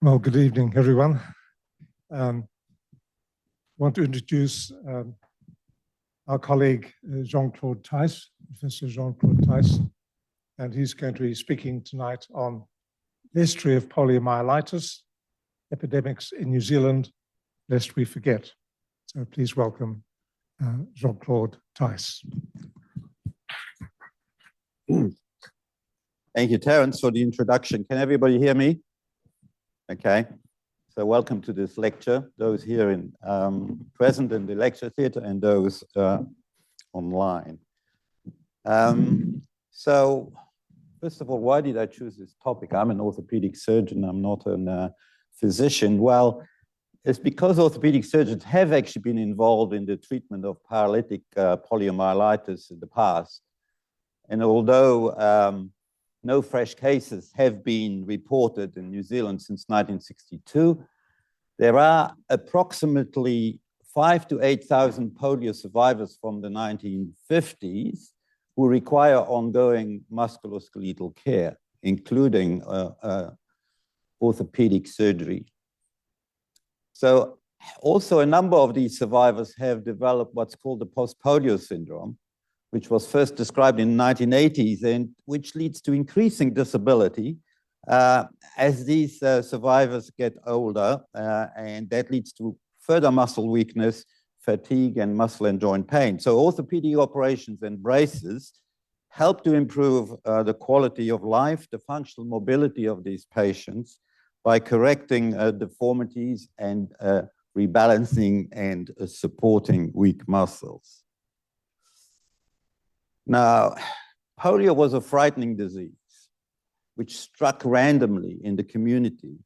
Well, good evening, everyone. I want to introduce our colleague, Jean-Claude Theis, Professor Jean-Claude Theis, and he's going to be speaking tonight on the history of poliomyelitis, epidemics in New Zealand, lest we forget. So please welcome Jean-Claude Theis. Thank you, Terence, for the introduction. Can everybody hear me? Okay. So welcome to this lecture, those here in present in the lecture theatre and those online. So first of all, why did I choose this topic? I'm an orthopedic surgeon. I'm not a physician. Well, it's because orthopedic surgeons have actually been involved in the treatment of paralytic poliomyelitis in the past. And although no fresh cases have been reported in New Zealand since 1962, there are approximately 5,000 to 8,000 polio survivors from the 1950s who require ongoing musculoskeletal care, including orthopedic surgery. So also a number of these survivors have developed what's called the post-polio syndrome, which was first described in the 1980s and which leads to increasing disability as these survivors get older, and that leads to further muscle weakness, fatigue, and muscle and joint pain. So orthopedic operations and braces help to improve the quality of life, the functional mobility of these patients by correcting deformities and rebalancing and supporting weak muscles. Now, polio was a frightening disease which struck randomly in the community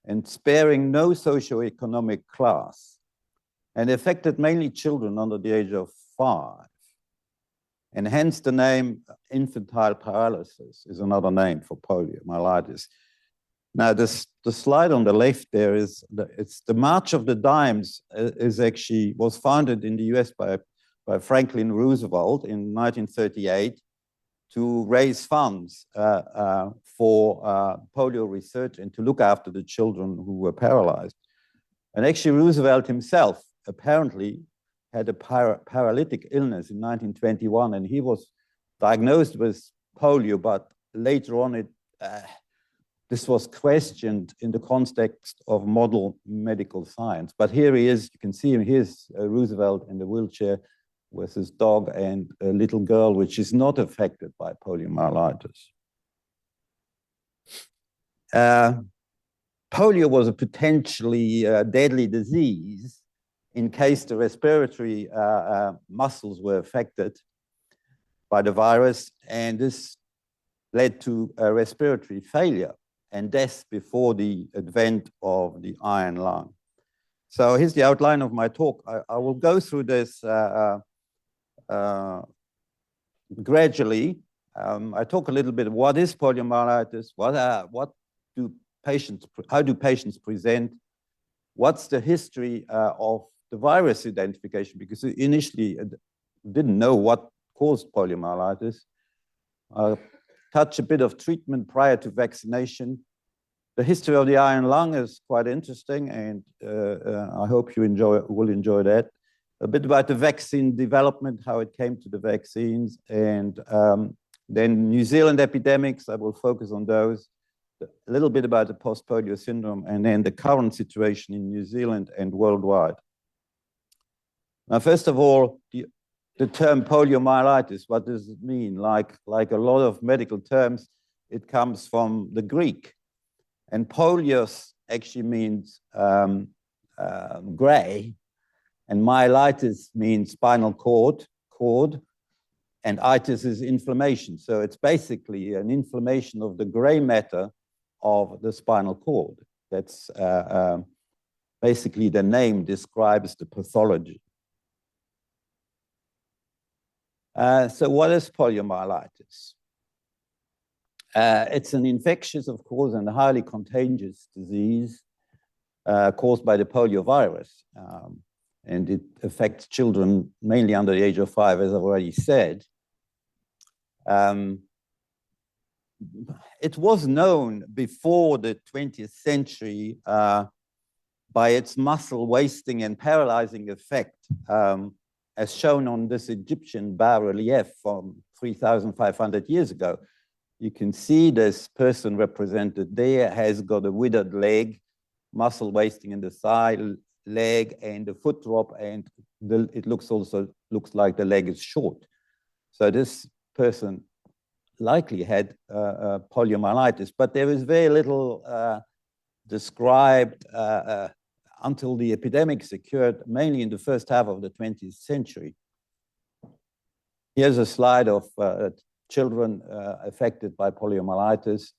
and sparing no socioeconomic class, and affected mainly children under the age of 5. And hence the name infantile paralysis is another name for poliomyelitis. Now, the slide on the left there is, it's the March of the Dimes was founded in the US by Franklin Roosevelt in 1938 to raise funds for polio research and to look after the children who were paralyzed. And actually Roosevelt himself apparently had a paralytic illness in 1921, and he was diagnosed with polio, but later on this was questioned in the context of modern medical science. But here he is, you can see him, here's Roosevelt in the wheelchair with his dog and a little girl, which is not affected by poliomyelitis. Polio was a potentially deadly disease in case the respiratory muscles were affected by the virus, and this led to respiratory failure and death before the advent of the iron lung. So here's the outline of my talk. I will go through this gradually. I talk a little bit, what is poliomyelitis? How do patients present? What's the history of the virus identification? Because initially didn't know what caused poliomyelitis. Touch a bit of treatment prior to vaccination. The history of the iron lung is quite interesting, and I hope you will enjoy that. A bit about the vaccine development, how it came to the vaccines, and then New Zealand epidemics, I will focus on those. A little bit about the post-polio syndrome, and then the current situation in New Zealand and worldwide. Now, first of all, the term poliomyelitis, what does it mean? Like a lot of medical terms, it comes from the Greek. And polios actually means gray, and myelitis means spinal cord, and itis is inflammation. So it's basically an inflammation of the gray matter of the spinal cord. That's basically the name describes the pathology. So what is poliomyelitis? It's an infectious, of course, and highly contagious disease caused by the polio virus. And it affects children mainly under the age of 5, as I've already said. it was known before the 20th century by its muscle wasting and paralyzing effect, as shown on this Egyptian bas-relief from 3,500 years ago. You can see this person represented there has got a withered leg, muscle wasting in the thigh, leg, and the foot drop, and it looks like the leg is short. So this person likely had poliomyelitis, but there is very little described until the epidemics occurred, mainly in the first half of the 20th century. Here's a slide of children affected by poliomyelitis.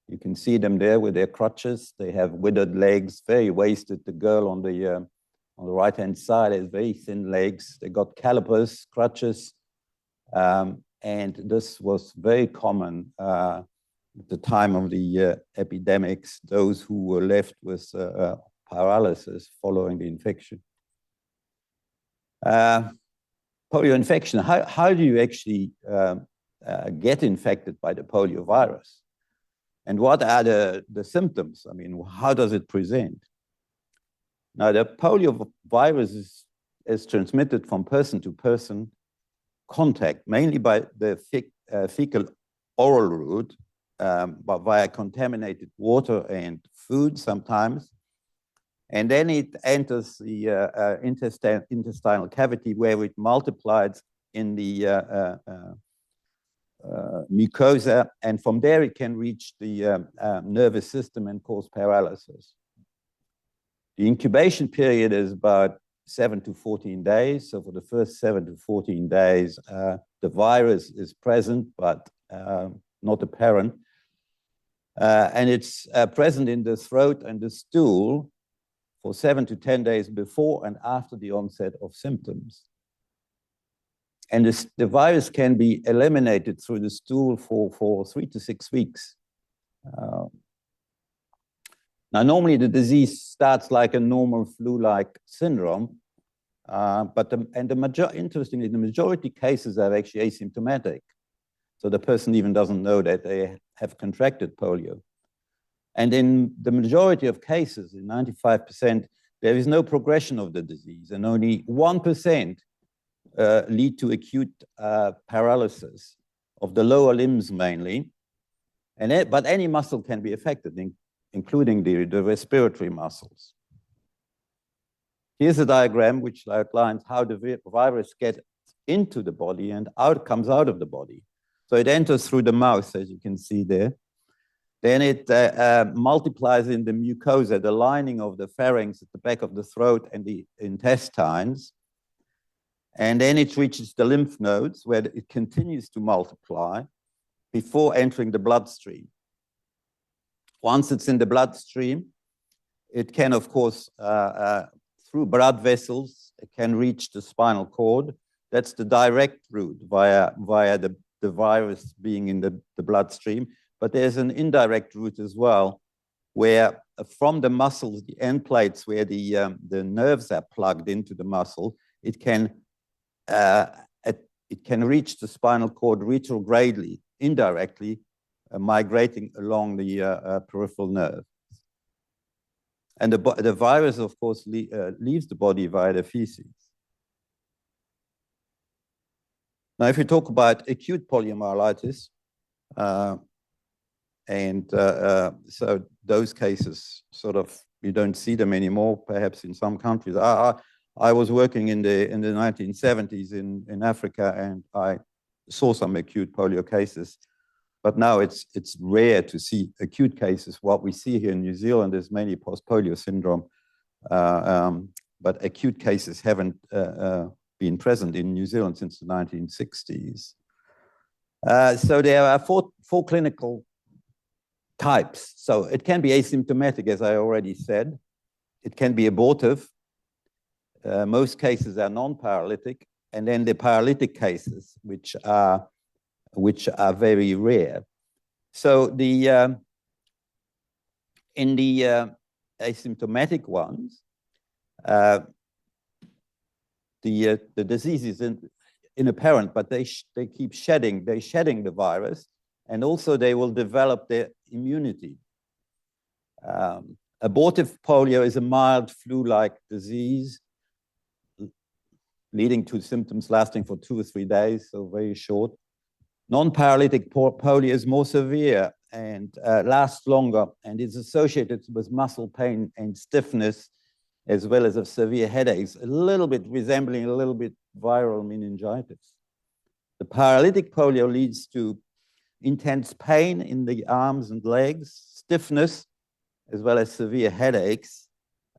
You can see them there with their crutches. They have withered legs, very wasted. The girl on the right-hand side has very thin legs. They got calipers, crutches, and this was very common at the time of the epidemics, those who were left with paralysis following the infection. Polio infection, how do you actually get infected by the polio virus? And what are the symptoms? I mean, how does it present? Now, the polio virus is transmitted from person to person contact, mainly by the faeco-oral route, but via contaminated water and food sometimes. And then it enters the intestinal cavity where it multiplies in the mucosa, and from there it can reach the nervous system and cause paralysis. The incubation period is about 7 to 14 days. So for the first 7 to 14 days, the virus is present, but not apparent. And it's present in the throat and the stool for 7 to 10 days before and after the onset of symptoms. And the virus can be eliminated through the stool for 3 to 6 weeks. Now, normally the disease starts like a normal flu-like syndrome, but interestingly, the majority of cases are actually asymptomatic. So the person even doesn't know that they have contracted polio. And in the majority of cases, in 95%, there is no progression of the disease, and only 1% lead to acute paralysis of the lower limbs mainly. But any muscle can be affected, including the respiratory muscles. Here's a diagram which outlines how the virus gets into the body and comes out of the body. So it enters through the mouth, as you can see there. Then it multiplies in the mucosa, the lining of the pharynx at the back of the throat and the intestines. And then it reaches the lymph nodes where it continues to multiply before entering the bloodstream. Once it's in the bloodstream, it can, of course, through blood vessels, it can reach the spinal cord. That's the direct route via the virus being in the bloodstream. But there's an indirect route as well, where from the muscles, the end plates where the nerves are plugged into the muscle, it can reach the spinal cord retrogradely, indirectly, migrating along the peripheral nerve. And the virus, of course, leaves the body via the feces. Now, if we talk about acute poliomyelitis, so those cases sort of, you don't see them anymore, perhaps in some countries. I was working in the 1970s in Africa, and I saw some acute polio cases. But now it's rare to see acute cases. What we see here in New Zealand is mainly post-polio syndrome, but acute cases haven't been present in New Zealand since the 1960s. So there are four clinical types. So it can be asymptomatic, as I already said. It can be abortive. Most cases are non-paralytic, and then the paralytic cases, which are very rare. So in the asymptomatic ones, the disease is inapparent, but they keep shedding. They're shedding the virus, and also they will develop their immunity. Abortive polio is a mild flu-like disease leading to symptoms lasting for 2 or 3 days, so very short. Non-paralytic polio is more severe and lasts longer and is associated with muscle pain and stiffness, as well as of severe headaches, a little bit resembling a little bit viral meningitis. The paralytic polio leads to intense pain in the arms and legs, stiffness, as well as severe headaches,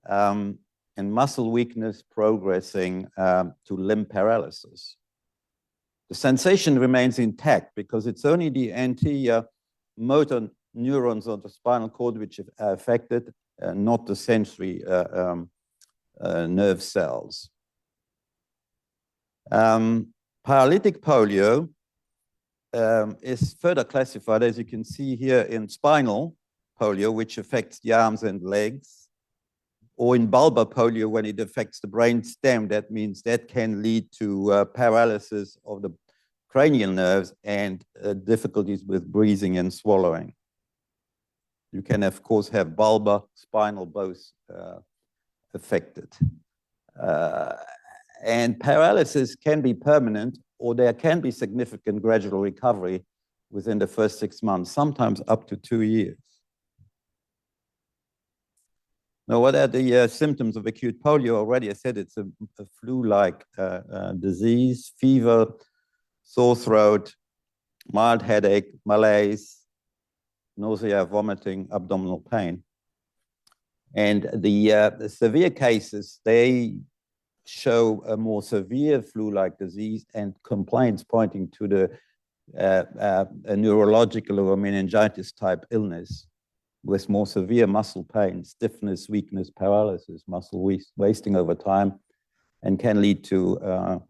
and muscle weakness progressing to limb paralysis. The sensation remains intact because it's only the anterior motor neurons of the spinal cord which are affected, not the sensory nerve cells. Paralytic polio is further classified, as you can see here, in spinal polio, which affects the arms and legs, or in bulbar polio, when it affects the brain stem. That means that can lead to paralysis of the cranial nerves and difficulties with breathing and swallowing. You can, of course, have bulbar, spinal, both affected. And paralysis can be permanent, or there can be significant gradual recovery within the first 6 months, sometimes up to 2 years. Now, what are the symptoms of acute polio? Already I said it's a flu-like disease: fever, sore throat, mild headache, malaise, nausea, vomiting, abdominal pain. And the severe cases, they show a more severe flu-like disease and complaints pointing to a neurological or meningitis type illness with more severe muscle pain, stiffness, weakness, paralysis, muscle wasting over time, and can lead to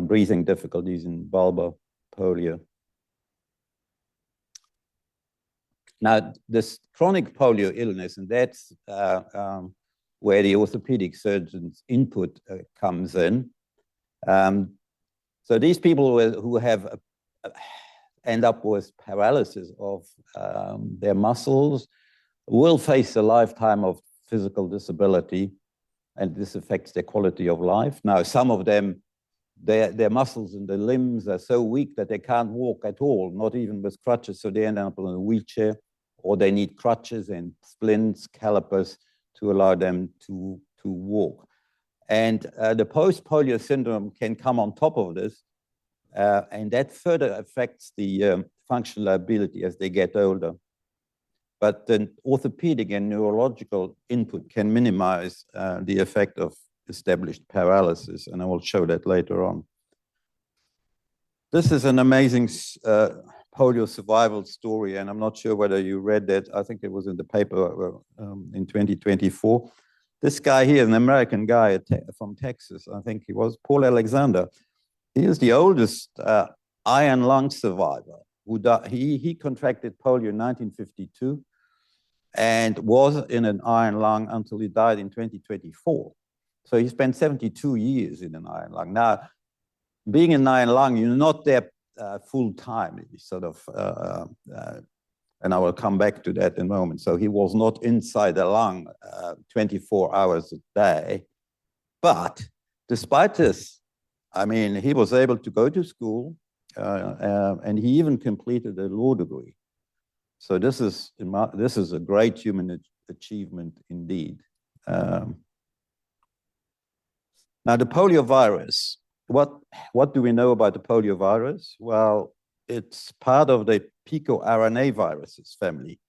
breathing difficulties in bulbar polio. Now, this chronic polio illness, and that's where the orthopedic surgeon's input comes in. So these people who have end up with paralysis of their muscles will face a lifetime of physical disability, and this affects their quality of life. Now, some of them, their muscles in the limbs are so weak that they can't walk at all, not even with crutches, so they end up in a wheelchair, or they need crutches and splints, calipers to allow them to walk. And the post-polio syndrome can come on top of this, and that further affects the functional ability as they get older. But the orthopedic and neurological input can minimize the effect of established paralysis, and I will show that later on. This is an amazing polio survival story, and I'm not sure whether you read that. I think it was in the paper in 2024. This guy here, an American guy from Texas, I think he was, Paul Alexander. He is the oldest iron lung survivor. He contracted polio in 1952 and was in an iron lung until he died in 2024. So he spent 72 years in an iron lung. Now, being in an iron lung, you're not there full time, sort of, and I will come back to that in a moment. So he was not inside the lung 24 hours a day. But despite this, I mean, he was able to go to school, and he even completed a law degree. So this is a great human achievement indeed. Now, the polio virus. What do we know about the polio virus? Well, it's part of the pico-RNA viruses family.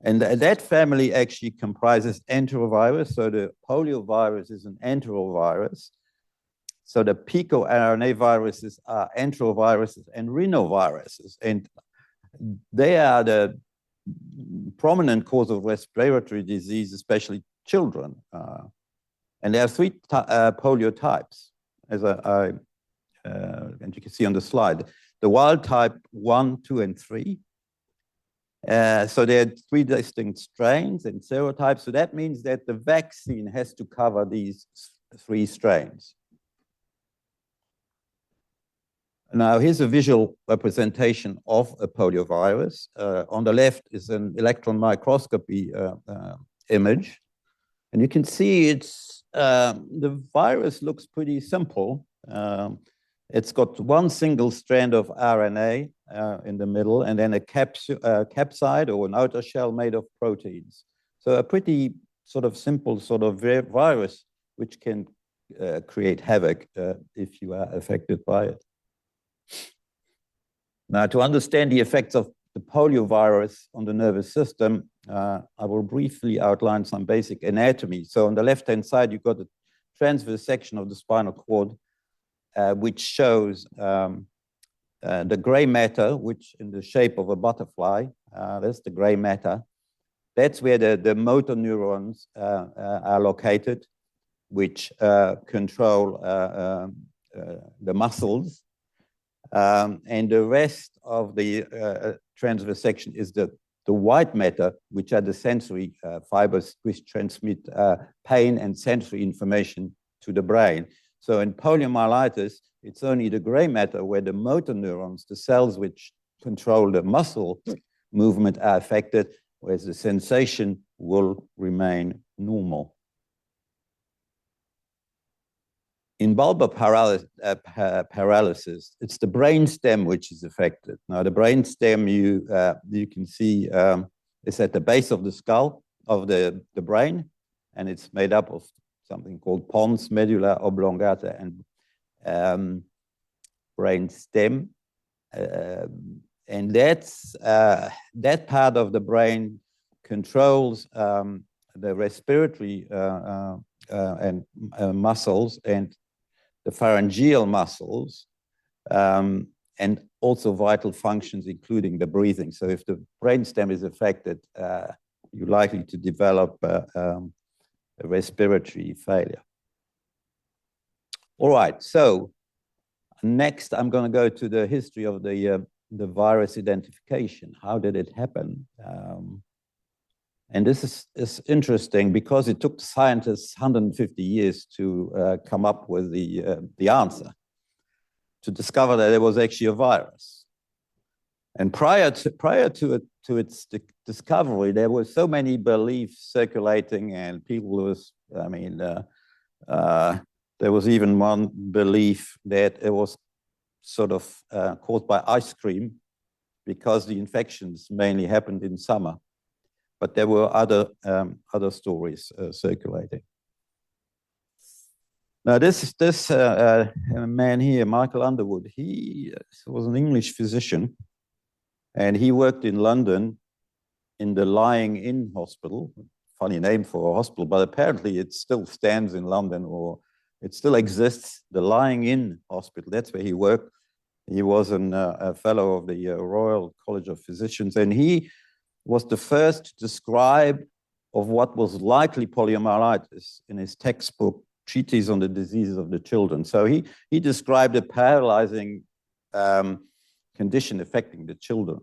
And that family actually comprises enterovirus. So the polio virus is an enterovirus. So the pico-RNA viruses are enteroviruses and rhinoviruses. And they are the prominent cause of respiratory disease, especially children. And there are 3 polio types, as and you can see on the slide. The wild type 1, 2, and 3. So there are 3 distinct strains and serotypes. So that means that the vaccine has to cover these 3 strains. Now, here's a visual representation of a poliovirus. On the left is an electron microscopy image. And you can see the virus looks pretty simple. It's got one single strand of RNA in the middle, and then a capsid or an outer shell made of proteins. So a pretty sort of simple sort of virus, which can create havoc if you are affected by it. Now, to understand the effects of the poliovirus on the nervous system, I will briefly outline some basic anatomy. So on the left-hand side, you've got a transverse section of the spinal cord, which shows the gray matter, which in the shape of a butterfly, that's the gray matter. That's where the motor neurons are located, which control the muscles. And the rest of the transverse section is the white matter, which are the sensory fibers which transmit pain and sensory information to the brain. So in poliomyelitis, it's only the gray matter where the motor neurons, the cells which control the muscle movement, are affected, whereas the sensation will remain normal. In bulbar paralysis, it's the brainstem which is affected. Now, the brainstem you can see is at the base of the skull of the brain, and it's made up of something called pons, medulla oblongata, and brainstem. And that part of the brain controls the respiratory and muscles and the pharyngeal muscles, and also vital functions, including the breathing. So if the brainstem is affected, you're likely to develop a respiratory failure. All right, so next I'm going to go to the history of the virus identification. How did it happen? And this is interesting because it took scientists 150 years to come up with the answer, to discover that there was actually a virus. And prior to its discovery, there were so many beliefs circulating, and people was, there was even one belief that it was sort of caused by ice cream, because the infections mainly happened in summer. But there were other stories circulating. Now, this man here, Michael Underwood, he was an English physician, and he worked in London in the Lying-in Hospital. Funny name for a hospital, but apparently it still stands in London, or it still exists. The Lying-in Hospital, that's where he worked. He was a fellow of the Royal College of Physicians, and he was the first to describe of what was likely poliomyelitis in his textbook, Treatise on the Diseases of the Children. So he described a paralyzing condition affecting the children,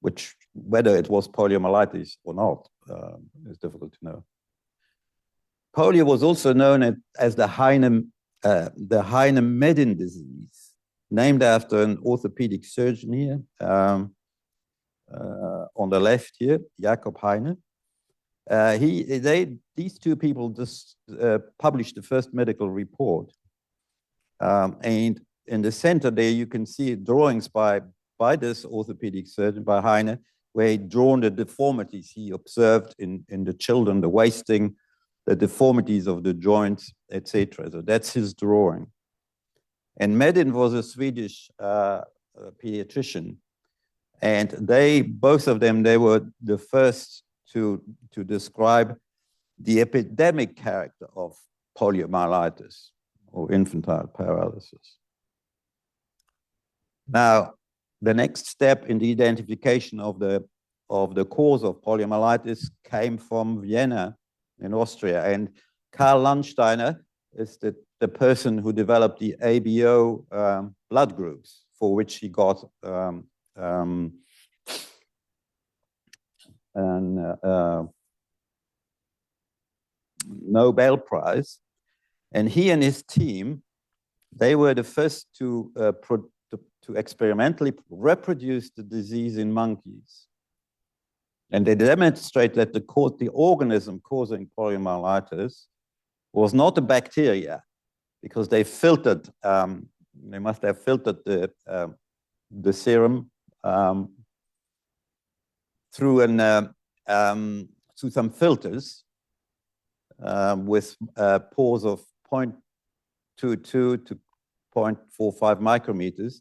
which, whether it was poliomyelitis or not, is difficult to know. Polio was also known as the Heine-Medin disease, named after an orthopedic surgeon here. On the left here, Jakob Heine. These two people just published the first medical report. And in the center there, you can see drawings by this orthopedic surgeon, by Heine, where he'd drawn the deformities he observed in the children, the wasting, the deformities of the joints, etc. So that's his drawing. And Medin was a Swedish pediatrician. And both of them, they were the first to describe the epidemic character of poliomyelitis, or infantile paralysis. Now, the next step in the identification of the cause of poliomyelitis came from Vienna in Austria. And Karl Landsteiner is the person who developed the ABO blood groups, for which he got Nobel Prize. And he and his team, they were the first to experimentally reproduce the disease in monkeys. And they demonstrate that the organism causing poliomyelitis was not a bacteria, because they filtered, they must have filtered the serum through some filters with pores of 0.22 to 0.45 micrometers.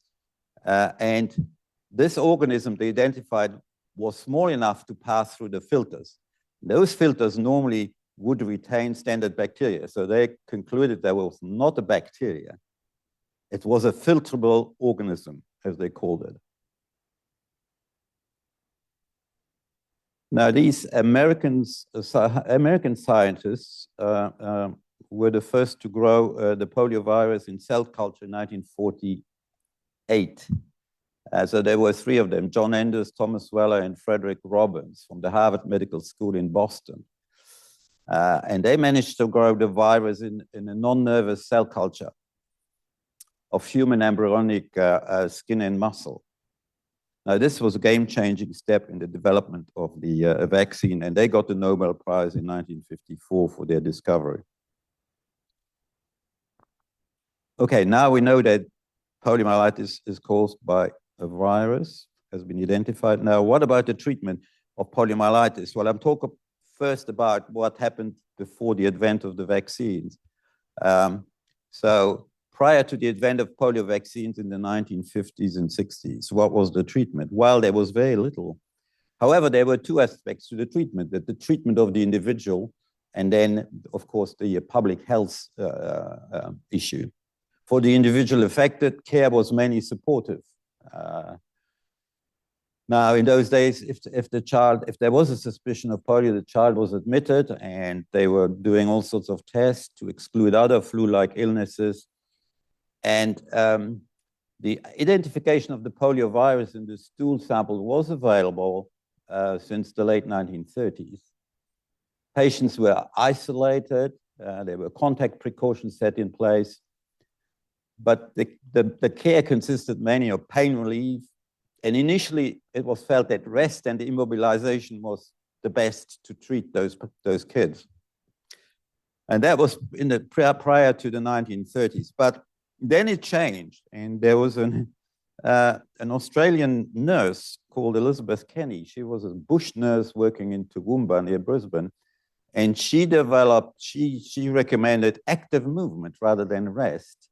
And this organism they identified was small enough to pass through the filters. Those filters normally would retain standard bacteria. So they concluded there was not a bacteria. It was a filterable organism, as they called it. Now, these American scientists were the first to grow the poliovirus in cell culture in 1948. So there were three of them, John Enders, Thomas Weller, and Frederick Robbins from the Harvard Medical School in Boston. And they managed to grow the virus in a non-nervous cell culture of human embryonic skin and muscle. Now, this was a game-changing step in the development of the vaccine, and they got the Nobel Prize in 1954 for their discovery. Okay, now we know that poliomyelitis is caused by a virus, has been identified. Now, what about the treatment of poliomyelitis? Well, I'm talking first about what happened before the advent of the vaccines. So prior to the advent of polio vaccines in the 1950s and 60s, what was the treatment? Well, there was very little. However, there were two aspects to the treatment, that the treatment of the individual, and then, of course, the public health issue. For the individual affected, care was mainly supportive. Now, in those days, if there was a suspicion of polio, the child was admitted, and they were doing all sorts of tests to exclude other flu-like illnesses. And the identification of the polio virus in the stool sample was available since the late 1930s. Patients were isolated. There were contact precautions set in place. But the care consisted mainly of pain relief. And initially, it was felt that rest and immobilization was the best to treat those kids. And that was prior to the 1930s. But then it changed, and there was an Australian nurse called Elizabeth Kenny. She was a bush nurse working in Toowoomba near Brisbane, and she recommended active movement rather than rest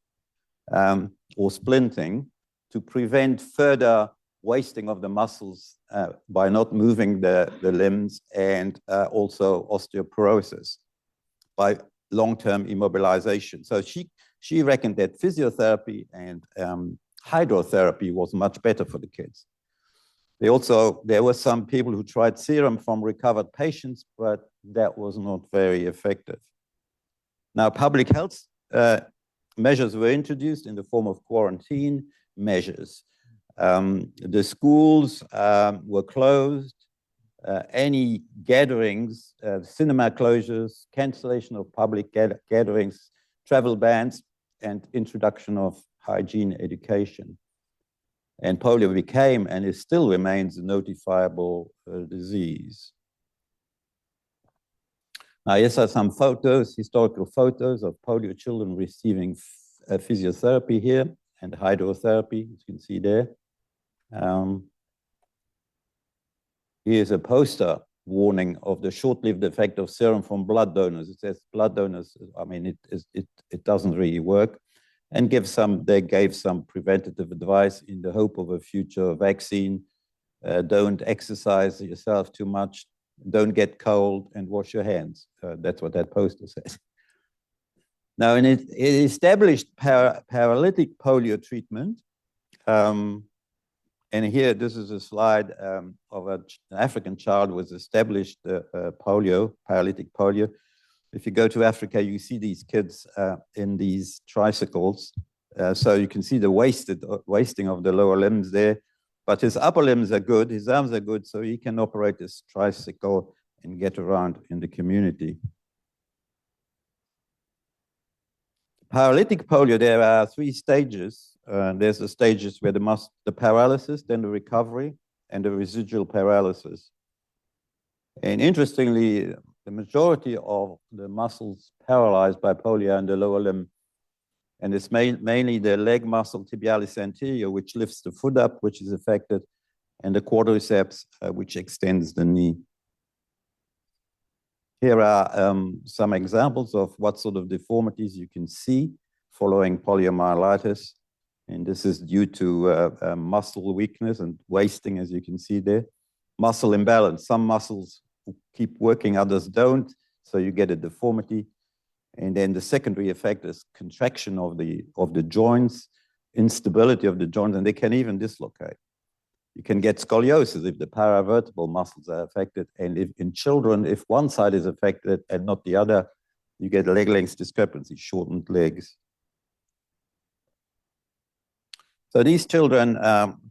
or splinting to prevent further wasting of the muscles by not moving the limbs, and also osteoporosis by long-term immobilization. So she reckoned that physiotherapy and hydrotherapy was much better for the kids. There were some people who tried serum from recovered patients, but that was not very effective. Now, public health measures were introduced in the form of quarantine measures. The schools were closed. Any gatherings, cinema closures, cancellation of public gatherings, travel bans, and introduction of hygiene education. And polio became, and it still remains, a notifiable disease. Now, here are some photos, historical photos of polio children receiving physiotherapy here and hydrotherapy, as you can see there. Here's a poster warning of the short-lived effect of serum from blood donors. It says blood donors, I mean, it doesn't really work, and they gave some preventative advice in the hope of a future vaccine. Don't exercise yourself too much, don't get cold, and wash your hands. That's what that poster says. Now, it established paralytic polio treatment. And here, this is a slide of an African child who was established paralytic polio. If you go to Africa, you see these kids in these tricycles. So you can see the wasting of the lower limbs there. But his upper limbs are good, his arms are good, so he can operate this tricycle and get around in the community. Paralytic polio, there are three stages. There's the stages where the paralysis, then the recovery, and the residual paralysis. And interestingly, the majority of the muscles paralyzed by polio in the lower limb, and it's mainly the leg muscle tibialis anterior, which lifts the foot up, which is affected, and the quadriceps, which extends the knee. Here are some examples of what sort of deformities you can see following poliomyelitis. And this is due to muscle weakness and wasting, as you can see there. Muscle imbalance. Some muscles keep working, others don't, so you get a deformity. And then the secondary effect is contraction of the joints, instability of the joints, and they can even dislocate. You can get scoliosis if the paravertebral muscles are affected. And if in children, if one side is affected and not the other, you get leg length discrepancy, shortened legs. So these children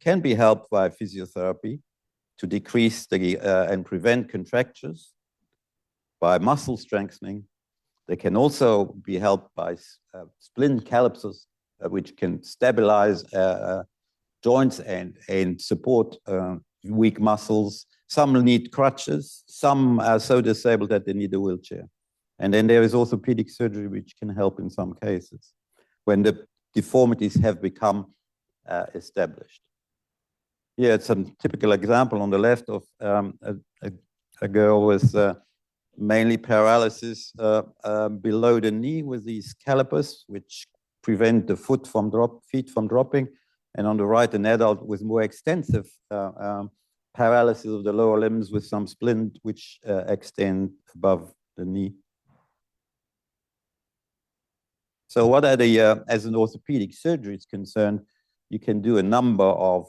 can be helped by physiotherapy to decrease and prevent contractures, by muscle strengthening. They can also be helped by splint calipsos, which can stabilize joints and support weak muscles. Some need crutches, some are so disabled that they need a wheelchair. And then there is orthopedic surgery, which can help in some cases when the deformities have become established. Here it's a typical example on the left of a girl with mainly paralysis below the knee with these calipers, which prevent the feet from dropping. And on the right, an adult with more extensive paralysis of the lower limbs with some splint which extend above the knee. So what are the, as an orthopedic surgery is concerned, you can do a number of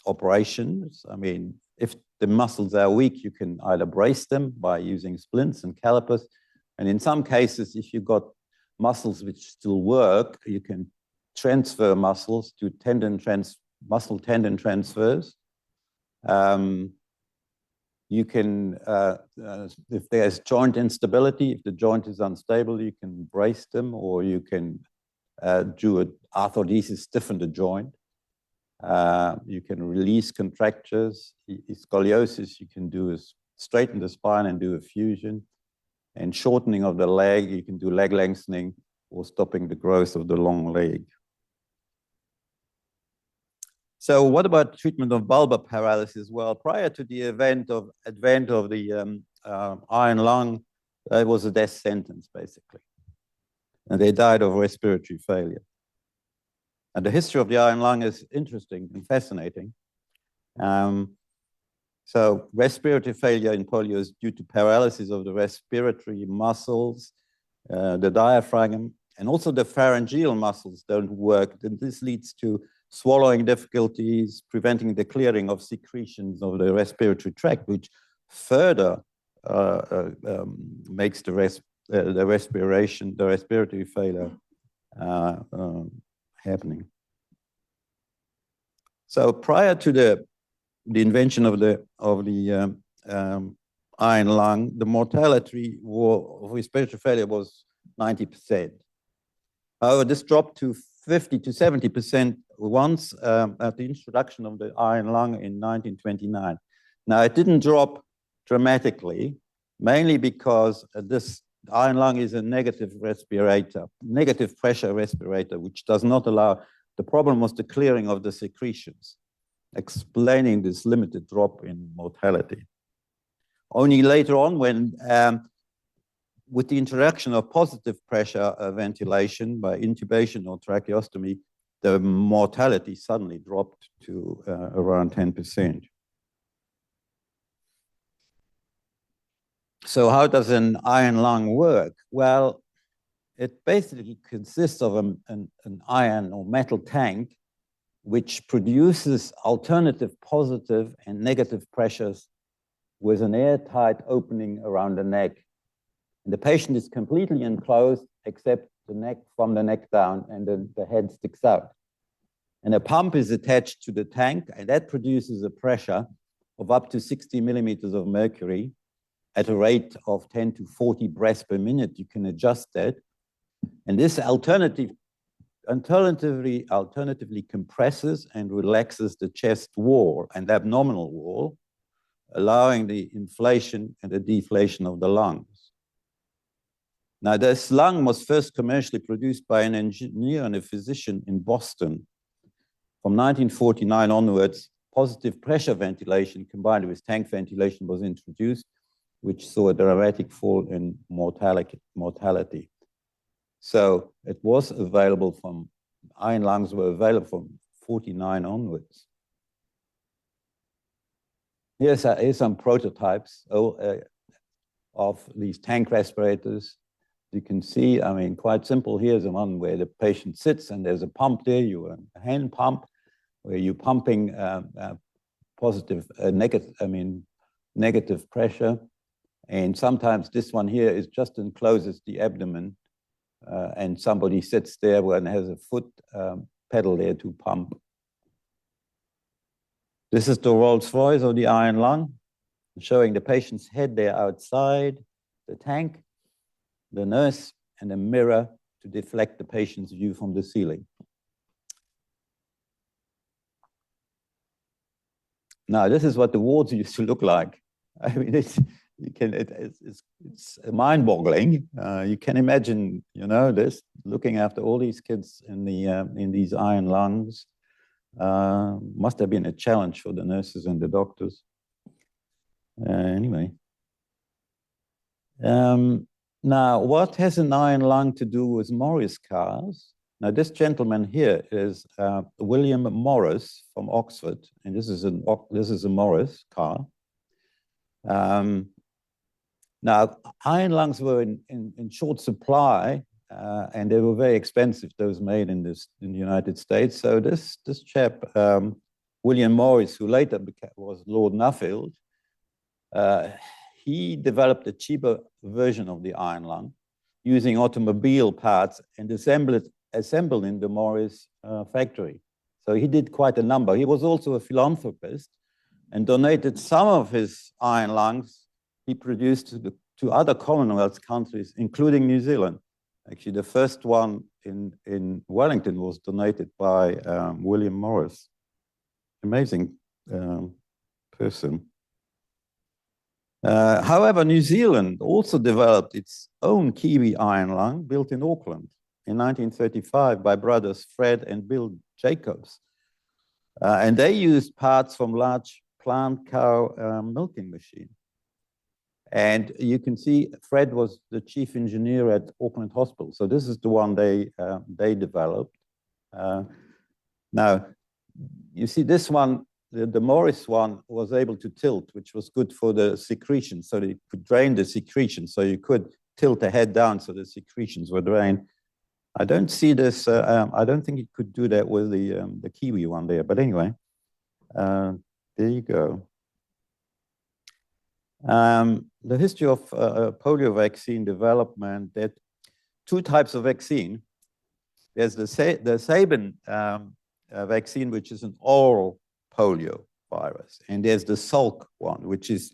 operations. I mean, if the muscles are weak, you can either brace them by using splints and calipers. And in some cases, if you've got muscles which still work, you can transfer muscles to muscle tendon transfers. You can, if there's joint instability, if the joint is unstable, you can brace them, or you can do an arthrodesis, stiffen the joint. You can release contractures. Scoliosis, you can do is straighten the spine and do a fusion. And shortening of the leg, you can do leg lengthening or stopping the growth of the long leg. So what about treatment of bulbar paralysis? Well, prior to the advent of the iron lung, it was a death sentence, basically. And they died of respiratory failure. And the history of the iron lung is interesting and fascinating. So respiratory failure in polio is due to paralysis of the respiratory muscles, the diaphragm, and also the pharyngeal muscles don't work. And this leads to swallowing difficulties, preventing the clearing of secretions of the respiratory tract, which further makes the respiratory failure happening. So prior to the invention of the iron lung, the mortality of respiratory failure was 90%. However, this dropped to 50 to 70% once at the introduction of the iron lung in 1929. Now, it didn't drop dramatically, mainly because this iron lung is a negative respirator, negative pressure respirator, which does not allow, the problem was the clearing of the secretions, explaining this limited drop in mortality. Only later on, when with the introduction of positive pressure ventilation by intubation or tracheostomy, the mortality suddenly dropped to around 10%. So how does an iron lung work? Well, it basically consists of an iron or metal tank which produces alternative positive and negative pressures with an airtight opening around the neck. And the patient is completely enclosed except the neck, from the neck down, and the head sticks out. And a pump is attached to the tank, and that produces a pressure of up to 60 millimeters of mercury at a rate of 10 to 40 breaths per minute. You can adjust that. And this alternatively compresses and relaxes the chest wall and abdominal wall, allowing the inflation and the deflation of the lungs. Now, this lung was first commercially produced by an engineer and a physician in Boston. From 1949 onwards, positive pressure ventilation combined with tank ventilation was introduced, which saw a dramatic fall in mortality. So it was available from, iron lungs were available from 49 onwards. Here's some prototypes of these tank respirators. You can see, I mean, quite simple. Here's the one where the patient sits and there's a pump there, a hand pump, where you're pumping negative pressure. And sometimes this one here is just encloses the abdomen, and somebody sits there and has a foot pedal there to pump. This is the Rolls-Royce of the iron lung, showing the patient's head there outside the tank, the nurse, and a mirror to deflect the patient's view from the ceiling. Now, this is what the wards used to look like. I mean, it's mind-boggling. You can imagine, you know, this, looking after all these kids in these iron lungs. Must have been a challenge for the nurses and the doctors. Anyway. Now, what has an iron lung to do with Morris cars? Now, this gentleman here is William Morris from Oxford, and this is a Morris car. Now, iron lungs were in short supply, and they were very expensive, those made in the United States. So this chap, William Morris, who later was Lord Nuffield, he developed a cheaper version of the iron lung using automobile parts and assembled in the Morris factory. So he did quite a number. He was also a philanthropist and donated some of his iron lungs he produced to other Commonwealth countries, including New Zealand. Actually, the first one in Wellington was donated by William Morris. Amazing person. However, New Zealand also developed its own Kiwi iron lung built in Auckland in 1935 by brothers Fred and Bill Jacobs. And they used parts from large plant cow milking machine. And you can see Fred was the chief engineer at Auckland Hospital. So this is the one they developed. Now, you see this one, the Morris one was able to tilt, which was good for the secretion. So they could drain the secretion. So you could tilt the head down so the secretions were drained. I don't see this, I don't think it could do that with the Kiwi one there. But anyway, there you go. The history of polio vaccine development, that two types of vaccine. There's the Sabin vaccine, which is an oral polio virus. And there's the Salk one, which is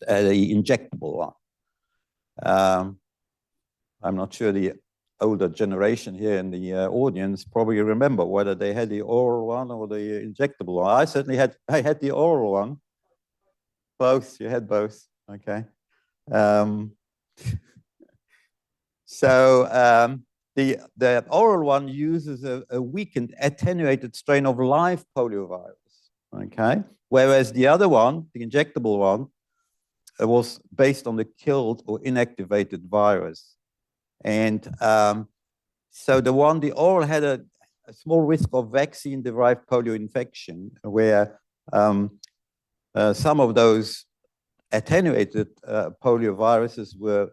the injectable one. I'm not sure the older generation here in the audience probably remember whether they had the oral one or the injectable one. I certainly had the oral one. Both, you had both, okay. So the oral one uses a weakened, attenuated strain of live poliovirus, okay? Whereas the other one, the injectable one, was based on the killed or inactivated virus. And so the oral had a small risk of vaccine-derived polio infection, where some of those attenuated polio viruses were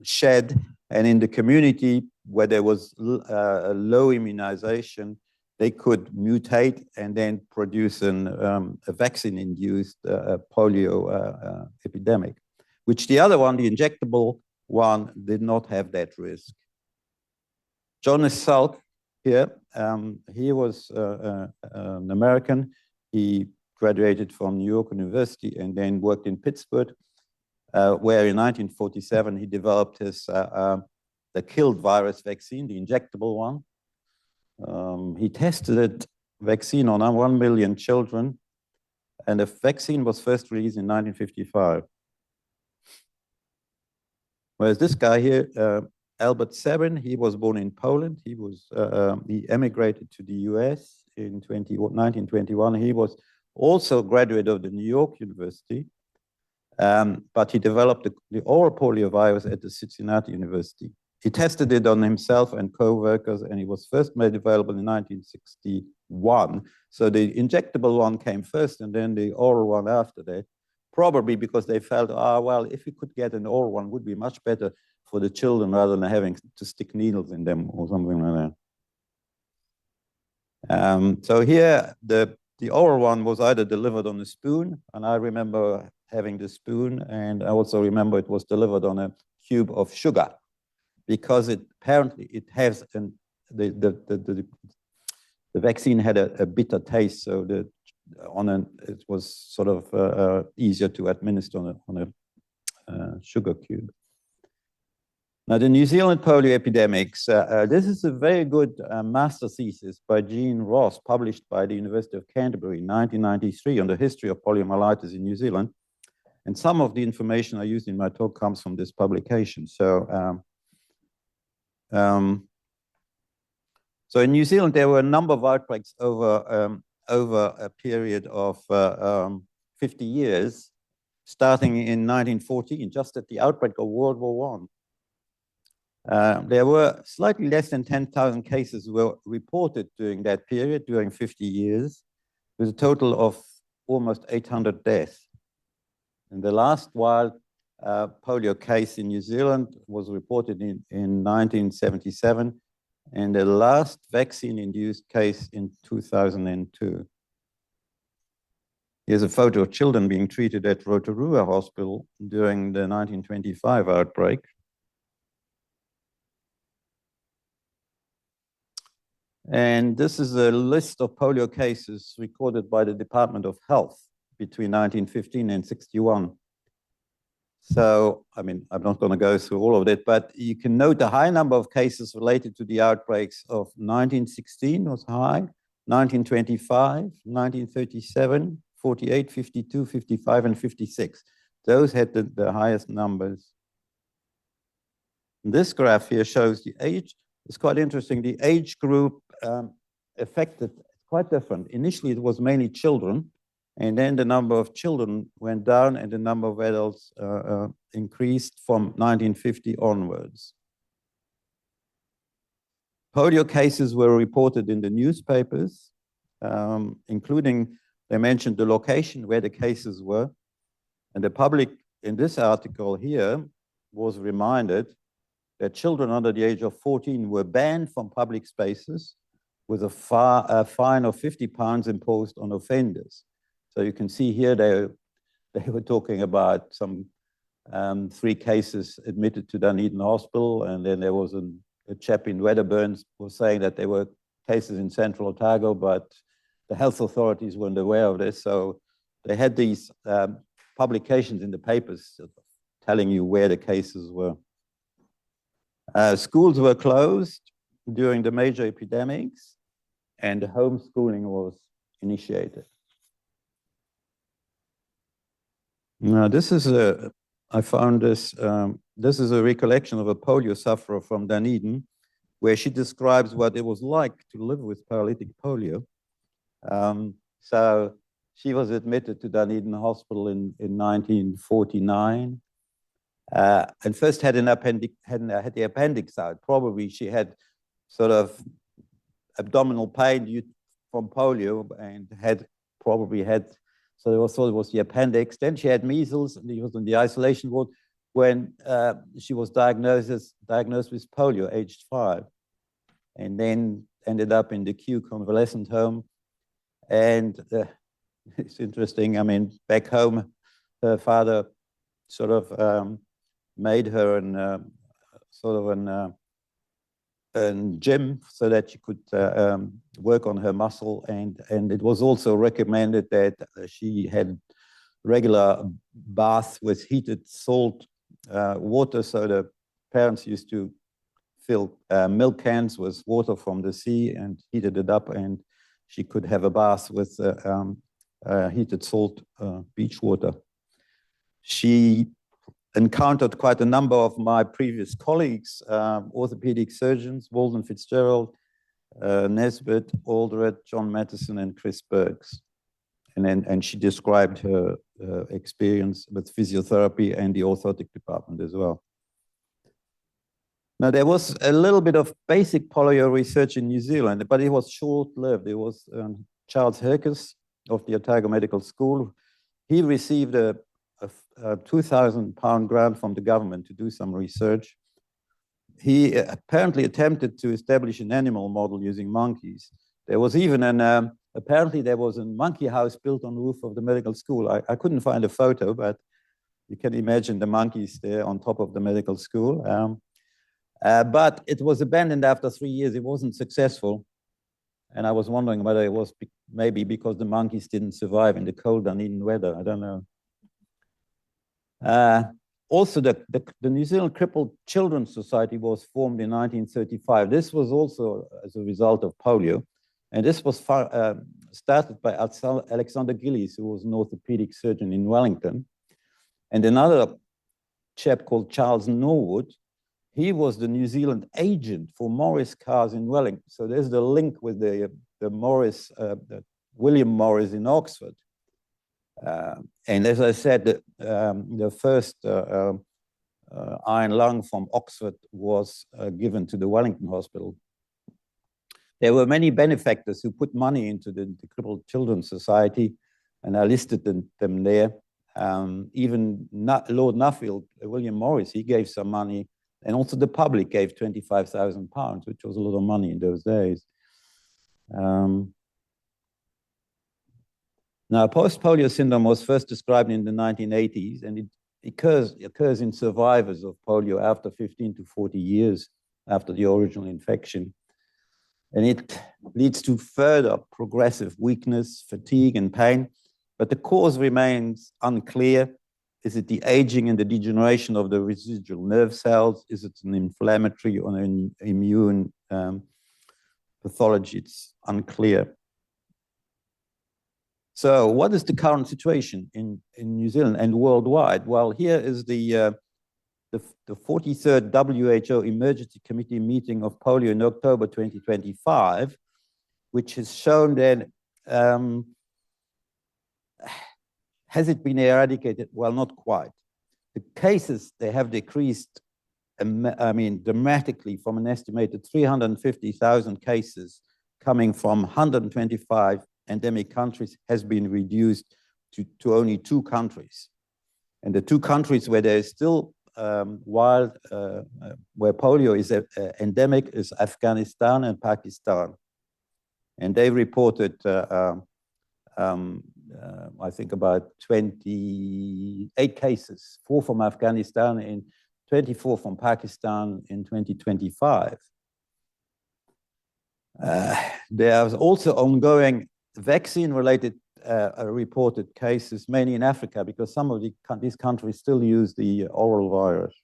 shed, and in the community where there was a low immunization, they could mutate and then produce a vaccine-induced polio epidemic, which the other one, the injectable one, did not have that risk. Jonas Salk here, he was an American. He graduated from New York University and then worked in Pittsburgh, where in 1947 he developed his the killed virus vaccine, the injectable one. He tested vaccine on 1 million children, and the vaccine was first released in 1955. Whereas this guy here, Albert Sabin, he was born in Poland. He emigrated to the US in 1921. He was also a graduate of the New York University, but he developed the oral polio virus at the Cincinnati University. He tested it on himself and co-workers, and it was first made available in 1961. So the injectable one came first, and then the oral one after that, probably because they felt, well, if we could get an oral one, it would be much better for the children rather than having to stick needles in them or something like that. So here, the oral one was either delivered on a spoon, and I remember having the spoon, and I also remember it was delivered on a cube of sugar, because apparently it has the vaccine had a bitter taste, so it was sort of easier to administer on a sugar cube. Now, the New Zealand polio epidemics, this is a very good master thesis by Jean Ross, published by the University of Canterbury in 1993 on the history of poliomyelitis in New Zealand. And some of the information I used in my talk comes from this publication. So in New Zealand, there were a number of outbreaks over a period of 50 years, starting in 1914, just at the outbreak of World War I. There were slightly less than 10,000 cases were reported during that period, during 50 years, with a total of almost 800 deaths. And the last wild polio case in New Zealand was reported in 1977, and the last vaccine-induced case in 2002. Here's a photo of children being treated at Rotorua Hospital during the 1925 outbreak. And this is a list of polio cases recorded by the Department of Health between 1915 and 61. So, I mean, I'm not going to go through all of it, but you can note the high number of cases related to the outbreaks of 1916 was high, 1925, 1937, 48, 52, 55, and 56. Those had the highest numbers. This graph here shows the age. It's quite interesting. The age group affected quite different. Initially, it was mainly children, and then the number of children went down and the number of adults increased from 1950 onwards. Polio cases were reported in the newspapers, including, they mentioned the location where the cases were. And the public in this article here was reminded that children under the age of 14 were banned from public spaces with a fine of £50 imposed on offenders. So you can see here they were talking about some 3 cases admitted to Dunedin Hospital, and then there was a chap in Wedderburn was saying that there were cases in Central Otago, but the health authorities weren't aware of this. So they had these publications in the papers telling you where the cases were. Schools were closed during the major epidemics, and homeschooling was initiated. Now, this is I found this, this is a recollection of a polio sufferer from Dunedin, where she describes what it was like to live with paralytic polio. So she was admitted to Dunedin Hospital in 1949, and first had the appendix out. Probably she had sort of abdominal pain from polio and probably had, so they thought it was the appendix. Then she had measles, and she was in the isolation ward when she was diagnosed with polio, aged 5, and then ended up in the Kew convalescent home. And it's interesting, I mean, back home, her father sort of made her a gym so that she could work on her muscle, and it was also recommended that she had regular baths with heated salt water. So the parents used to fill milk cans with water from the sea and heated it up, and she could have a bath with heated salt beach water. She encountered quite a number of my previous colleagues, orthopedic surgeons, Walden Fitzgerald, Nesbitt, Aldred, John Mattison, and Chris Bergs. And she described her experience with physiotherapy and the orthotic department as well. Now, there was a little bit of basic polio research in New Zealand, but it was short-lived. It was Charles Herkes of the Otago Medical School. He received a £2,000 grant from the government to do some research. He apparently attempted to establish an animal model using monkeys. There was even apparently there was a monkey house built on the roof of the medical school. I couldn't find a photo, but you can imagine the monkeys there on top of the medical school. But it was abandoned after 3 years. It wasn't successful. And I was wondering whether it was maybe because the monkeys didn't survive in the cold Dunedin weather. I don't know. Also, the New Zealand Crippled Children's Society was formed in 1935. This was also as a result of polio. And this was started by Alexander Gillies, who was an orthopedic surgeon in Wellington. And another chap called Charles Norwood, he was the New Zealand agent for Morris cars in Wellington. So there's the link with the Morris, William Morris in Oxford. And as I said, the first iron lung from Oxford was given to the Wellington Hospital. There were many benefactors who put money into the Crippled Children's Society, and I listed them there. Even Lord Nuffield, William Morris, he gave some money, and also the public gave £25,000, which was a lot of money in those days. Now, post-polio syndrome was first described in the 1980s, and it occurs in survivors of polio after 15 to 40 years after the original infection. And it leads to further progressive weakness, fatigue, and pain, but the cause remains unclear. Is it the aging and the degeneration of the residual nerve cells? Is it an inflammatory or an immune pathology? It's unclear. So what is the current situation in New Zealand and worldwide? Well, here is the 43rd WHO Emergency Committee meeting of polio in October 2025, which has shown that, has it been eradicated? Well, not quite. The cases, they have decreased, dramatically from an estimated 350,000 cases coming from 125 endemic countries has been reduced to only 2 countries. And the 2 countries where there is still where polio is endemic is Afghanistan and Pakistan. And they reported, I think, about 28 cases, 4 from Afghanistan and 24 from Pakistan in 2025. There is also ongoing vaccine-related reported cases, mainly in Africa, because some of these countries still use the oral virus.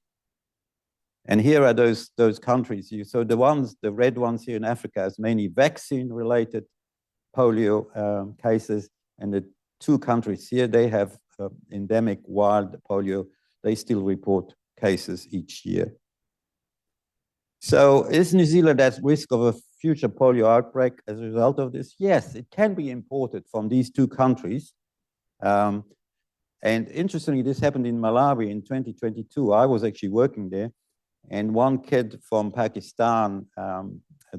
And here are those countries. So the red ones here in Africa is mainly vaccine-related polio cases, and the 2 countries here, they have endemic wild polio. They still report cases each year. So is New Zealand at risk of a future polio outbreak as a result of this? Yes, it can be imported from these 2 countries. And interestingly, this happened in Malawi in 2022. I was actually working there, and one kid from Pakistan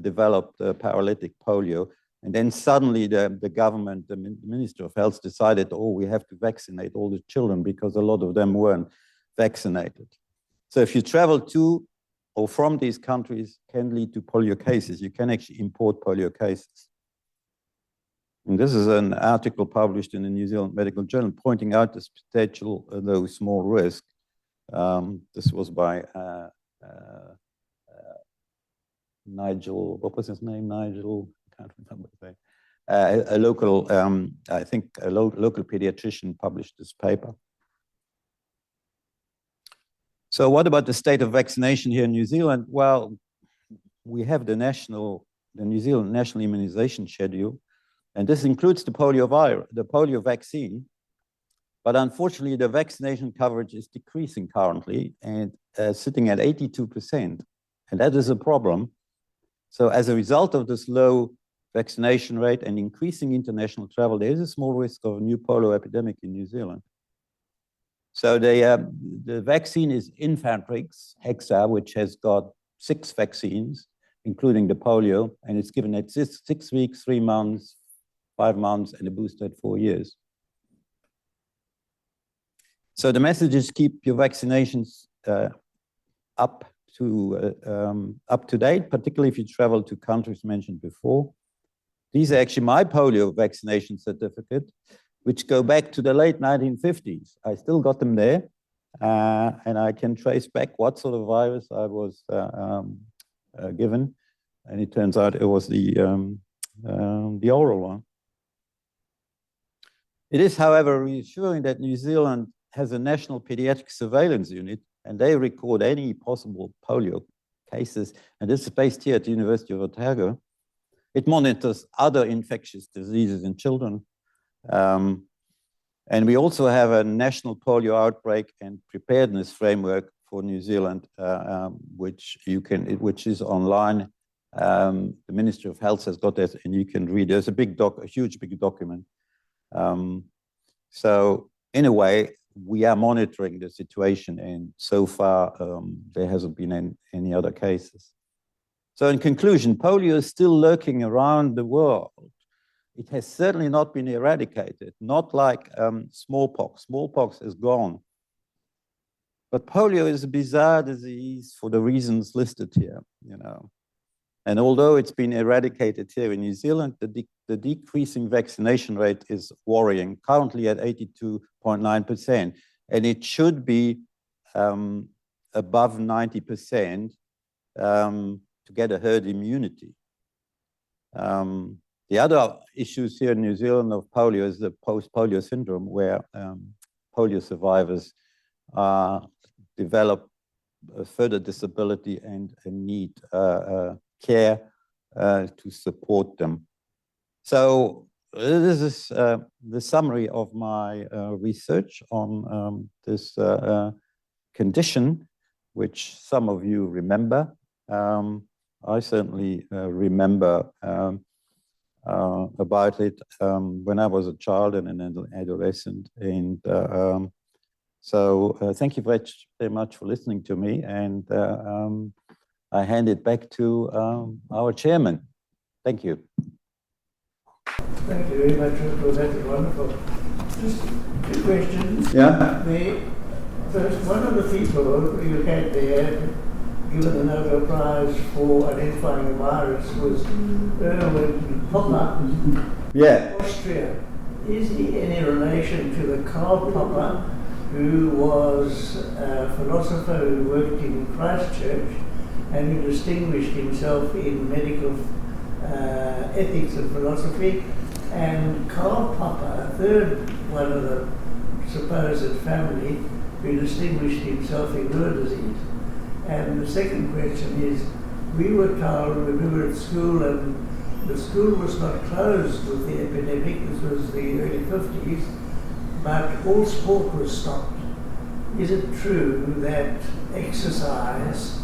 developed paralytic polio. And then suddenly the government, the Minister of Health decided, oh, we have to vaccinate all the children because a lot of them weren't vaccinated. So if you travel to or from these countries can lead to polio cases. You can actually import polio cases. And this is an article published in the New Zealand Medical Journal pointing out this potential, though small risk. This was by Nigel, what was his name? Nigel, I can't remember his name. A local, I think a local pediatrician published this paper. So what about the state of vaccination here in New Zealand? Well, we have the New Zealand national immunization schedule, and this includes the polio vaccine. But unfortunately, the vaccination coverage is decreasing currently and sitting at 82%, and that is a problem. So as a result of this low vaccination rate and increasing international travel, there is a small risk of a new polio epidemic in New Zealand. So the vaccine is Infantrix Hexa, which has got 6 vaccines, including the polio, and it's given at 6 weeks, 3 months, 5 months, and a booster at 4 years. So the message is keep your vaccinations up to date, particularly if you travel to countries mentioned before. These are actually my polio vaccination certificate, which go back to the late 1950s. I still got them there, and I can trace back what sort of virus I was given, and it turns out it was the oral one. It is, however, reassuring that New Zealand has a national pediatric surveillance unit, and they record any possible polio cases, and this is based here at the University of Otago. It monitors other infectious diseases in children. And we also have a national polio outbreak and preparedness framework for New Zealand, which is online. The Ministry of Health has got that, and you can read. There's a huge big document. So in a way, we are monitoring the situation, and so far there hasn't been any other cases. So in conclusion, polio is still lurking around the world. It has certainly not been eradicated, not like smallpox. Smallpox is gone. But polio is a bizarre disease for the reasons listed here, you know. And although it's been eradicated here in New Zealand, the decreasing vaccination rate is worrying, currently at 82.9%. And it should be above 90% to get a herd immunity. The other issues here in New Zealand of polio is the post-polio syndrome, where polio survivors develop a further disability and need care to support them. So this is the summary of my research on this condition, which some of you remember. I certainly remember about it when I was a child and an adolescent. And so thank you very much for listening to me. And I hand it back to our chairman. Thank you. Thank you very much, Jean-Claude. That was wonderful. Just 2 questions. Yeah. First, one of the people you had there given the Nobel Prize for identifying a virus was Erwin Popper, Yeah. Austria. Is he any relation to the Karl Popper, who was a philosopher who worked in Christchurch and who distinguished himself in medical ethics and philosophy? And Karl Popper, a third one of the supposed family, who distinguished himself in liver disease. And the second question is, we were told when we were at school, and the school was not closed with the epidemic, this was the early 50s, but all sport was stopped. Is it true that exercise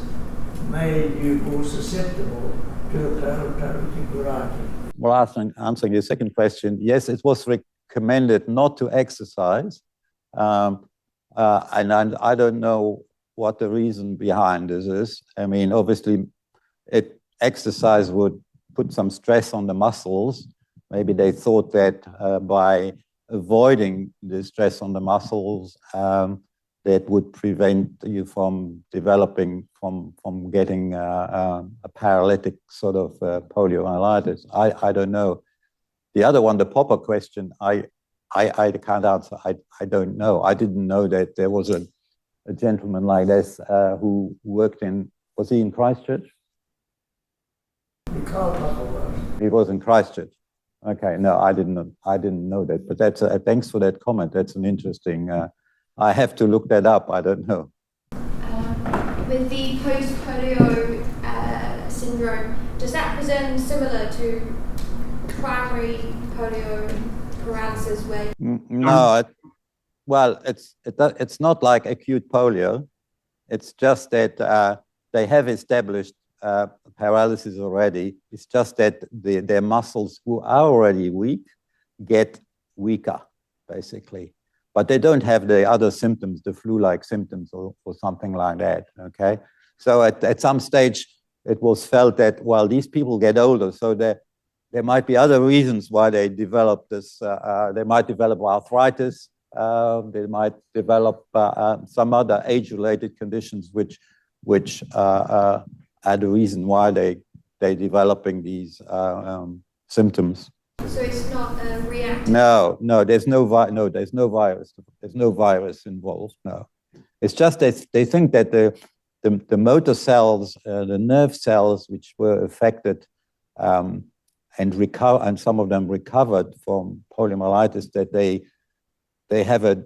made you more susceptible to a paralytic variety? Well, answering your second question, yes, it was recommended not to exercise. And I don't know what the reason behind this is. I mean, obviously, exercise would put some stress on the muscles. Maybe they thought that by avoiding the stress on the muscles, that would prevent you from developing, from getting a paralytic sort of poliomyelitis. I don't know. The other one, the Popper question, I can't answer. I don't know. I didn't know that there was a gentleman like this who worked in, was he in Christchurch? He was in Christchurch. Okay, no, I didn't know that. But that's thanks for that comment. That's an interesting. I have to look that up. I don't know. With the post-polio syndrome syndrome, does that present similar to primary polio paralysis where? No, well, it's not like acute polio. It's just that they have established paralysis already. It's just that their muscles who are already weak get weaker, basically. But they don't have the other symptoms, the flu-like symptoms or something like that, okay? So at some stage, it was felt that, well, these people get older, so there might be other reasons why they develop this. They might develop arthritis. They might develop some other age-related conditions which are the reason why they're developing these symptoms. So it's not reactive? No, there's no virus. There's no virus involved. No, it's just they think that the motor cells, the nerve cells, which were affected and some of them recovered from poliomyelitis, that they have a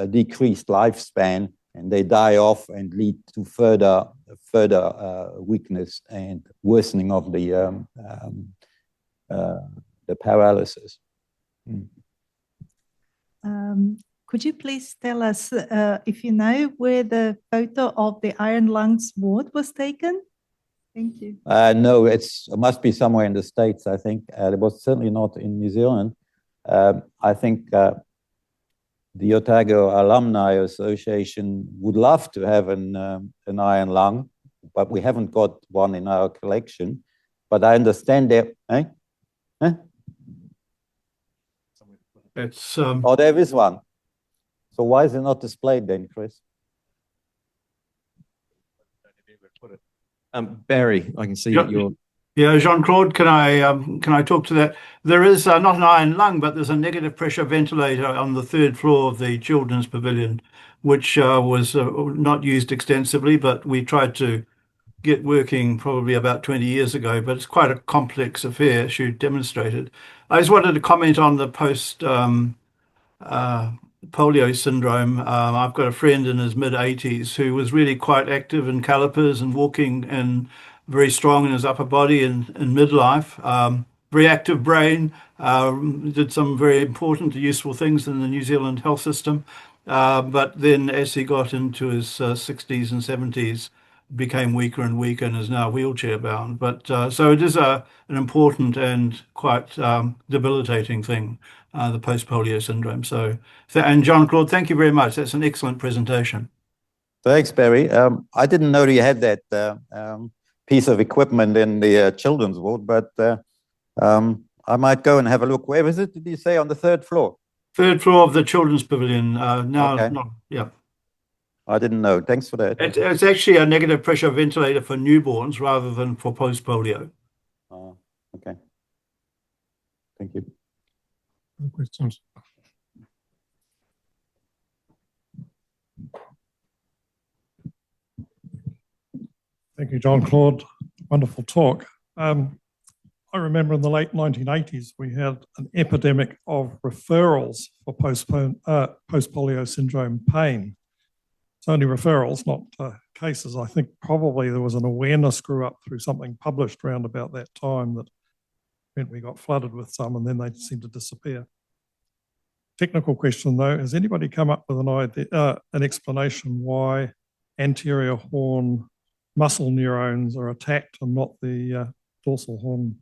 decreased lifespan and they die off and lead to further weakness and worsening of the paralysis. Could you please tell us if you know where the photo of the iron lungs ward was taken? Thank you. No, it must be somewhere in the States, I think. It was certainly not in New Zealand. I think the Otago Alumni Association would love to have an iron lung, but we haven't got one in our collection. But I understand that. It's Oh, there is one. So why is it not displayed then, Chris? Barry, I can see that you're. Yeah, Jean-Claude, can I talk to that? There is not an iron lung, but there's a negative pressure ventilator on the 3rd floor of the children's pavilion, which was not used extensively, but we tried to get working probably about 20 years ago, but it's quite a complex affair, as you demonstrated. I just wanted to comment on the post polio syndrome. I've got a friend in his mid-80s who was really quite active in calipers and walking and very strong in his upper body in midlife. Very active brain, did some very important, useful things in the New Zealand health system. But then as he got into his 60s and 70s, became weaker and weaker and is now wheelchair bound. But so it is an important and quite debilitating thing, the post-polio syndrome. So, and Jean-Claude, thank you very much. That's an excellent presentation. Thanks, Barry. I didn't know you had that piece of equipment in the children's ward, but I might go and have a look. Where is it, did you say, on the 3rd floor? 3rd floor of the children's pavilion. Okay. Yeah. I didn't know. Thanks for that. It's actually a negative pressure ventilator for newborns rather than for post-polio. Okay. Thank you. No questions. Thank you, Jean-Claude. Wonderful talk. I remember in the late 1980s, we had an epidemic of referrals for post-polio syndrome pain. It's only referrals, not cases. I think probably there was an awareness screw up through something published around about that time that meant we got flooded with some and then they seemed to disappear. Technical question though, has anybody come up with an idea, an explanation why anterior horn muscle neurons are attacked and not the dorsal horn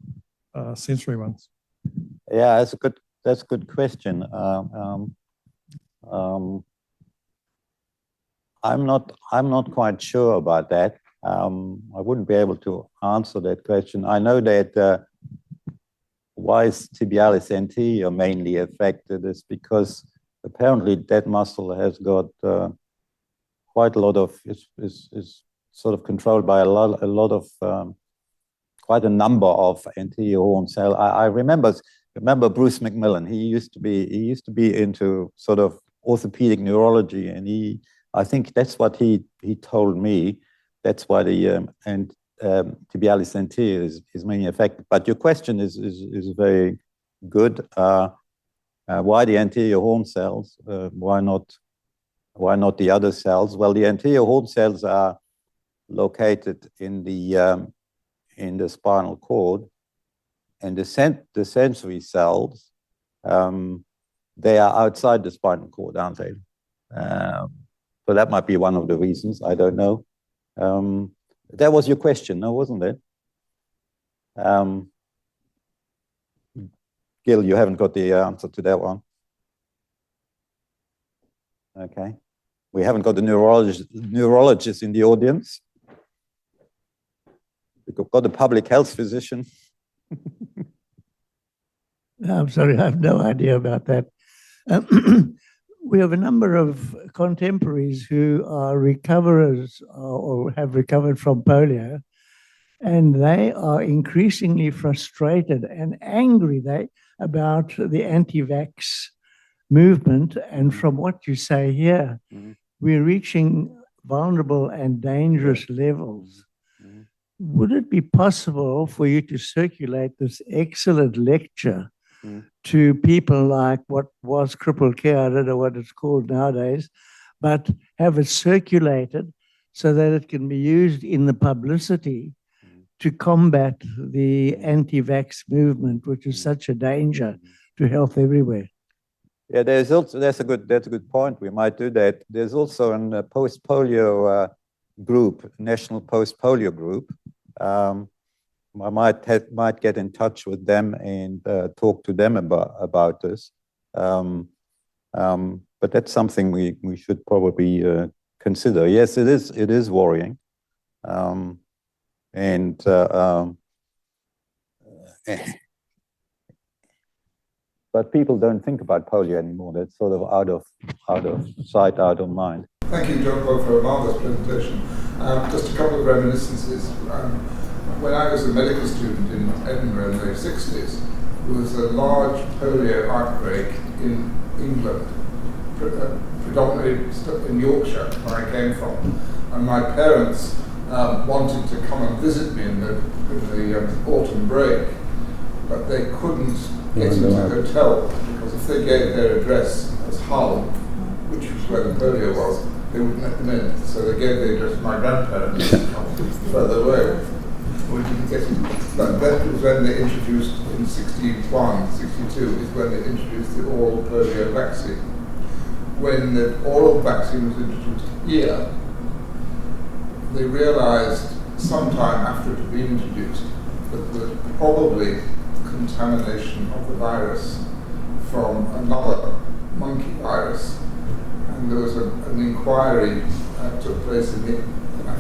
sensory ones? Yeah, that's a good question. I'm not quite sure about that. I wouldn't be able to answer that question. I know that why is tibialis anterior mainly affected is because apparently that muscle has got quite a lot of is sort of controlled by a lot of quite a number of anterior horn cells. I remember Bruce McMillan. He used to be into sort of orthopedic neurology, and I think that's what he told me. That's why the tibialis anterior is mainly affected. But your question is very good. Why the anterior horn cells? Why not the other cells? Well, the anterior horn cells are located in the in the spinal cord, and the sensory cells, they are outside the spinal cord, aren't they? So that might be one of the reasons. I don't know. That was your question, no, wasn't it? Gil, you haven't got the answer to that one. Okay. We haven't got the neurologist in the audience. We've got a public health physician. I'm sorry, I have no idea about that. We have a number of contemporaries who are recoverers or have recovered from polio, and they are increasingly frustrated and angry about the anti-vax movement. And from what you say here, we're reaching vulnerable and dangerous levels. Would it be possible for you to circulate this excellent lecture to people like what was crippled care, I don't know what it's called nowadays, but have it circulated so that it can be used in the publicity to combat the anti-vax movement, which is such a danger to health everywhere? Yeah, that's a good point. We might do that. There's also a post-polio group, national post-polio group. I might get in touch with them and talk to them about this. But that's something we should probably consider. Yes, it is worrying. But people don't think about polio anymore. That's sort of out of sight, out of mind. Thank you, Jean-Claude, for a marvelous presentation. Just a couple of reminiscences. When I was a medical student in Edinburgh in the 60s, there was a large polio outbreak in England, predominantly in Yorkshire, where I came from. And my parents wanted to come and visit me in the autumn break, but they couldn't get into a hotel, because if they gave their address as Hull, which was where the polio was, they wouldn't let them in. So they gave the address to my grandparents further away. We didn't get it. But that was when they introduced, in 61, 62, is when they introduced the oral polio vaccine. When the oral vaccine was introduced here, they realized sometime after it had been introduced that there was probably contamination of the virus from another monkey virus. And there was an inquiry that took place I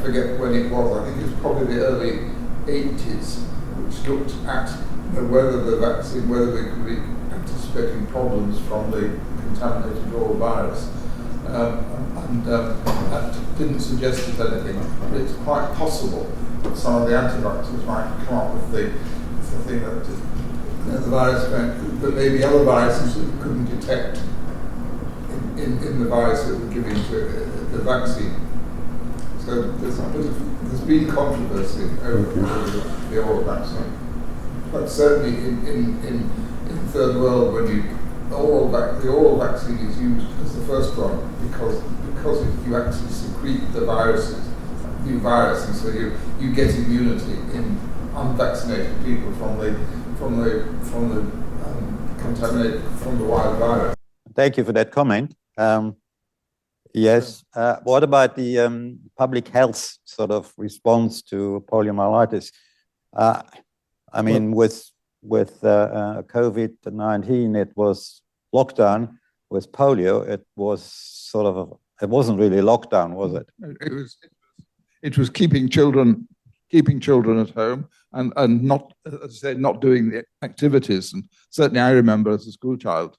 forget when it was, I think it was probably the early 80s, which looked at whether the vaccine, whether they could be anticipating problems from the contaminated oral virus. That didn't suggest anything, but it's quite possible that some of the antibiotics might come up with the thing that the virus meant, but maybe other viruses that we couldn't detect in the virus that we're giving the vaccine. So there's been controversy over the oral vaccine. But certainly in the third world, when the oral vaccine is used as the first one because you actually secrete the viruses, new virus, and so you get immunity in unvaccinated people from the contaminated from the wild virus. Thank you for that comment. Yes. What about the public health sort of response to poliomyelitis? I mean, with COVID-19, it was lockdown. With polio, it was it wasn't really lockdown, was it? It was keeping children at home and not, as I said, not doing the activities. And certainly, I remember as a school child.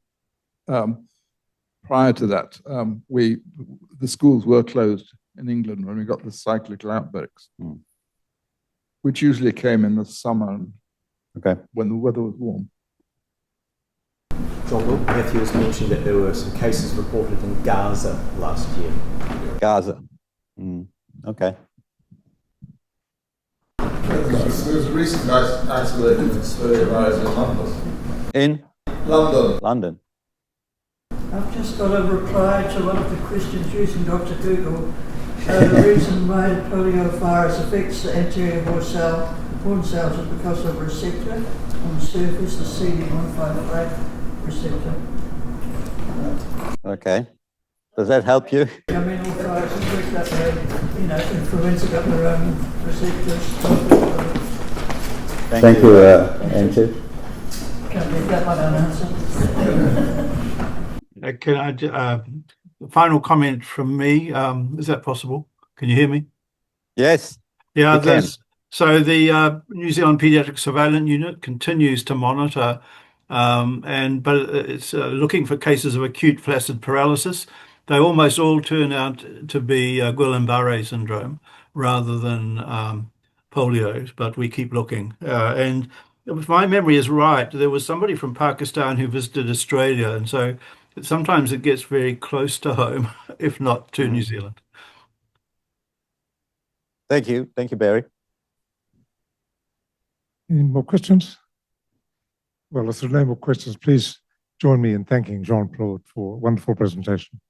Prior to that, the schools were closed in England when we got the cyclical outbreaks, which usually came in the summer when the weather was warm. Jean-Claude, Matthew has mentioned that there were some cases reported in Gaza last year. Gaza. Okay. There was a recent isolated polio in London. In? London. I've just got a reply to one of the questions using Dr. Google. The reason why polio virus affects the anterior horse cell Horn cells are because of receptor on the surface, the CD155 receptor. Okay. Does that help you? I mean, all fires have worked up their, influenza got their own receptors. Thank you, Andrew. Can't leave that one unanswered. Can I, final comment from me, is that possible? Can you hear me? Yes. Yeah, you can. So the New Zealand Paediatric Surveillance Unit continues to monitor, but it's looking for cases of acute flaccid paralysis. They almost all turn out to be Guillain-Barré syndrome rather than polio, but we keep looking. And if my memory is right, there was somebody from Pakistan who visited Australia, and so sometimes it gets very close to home, if not to New Zealand. Thank you, Barry. Any more questions? Well, if there are no more questions, please join me in thanking Jean-Claude for a wonderful presentation.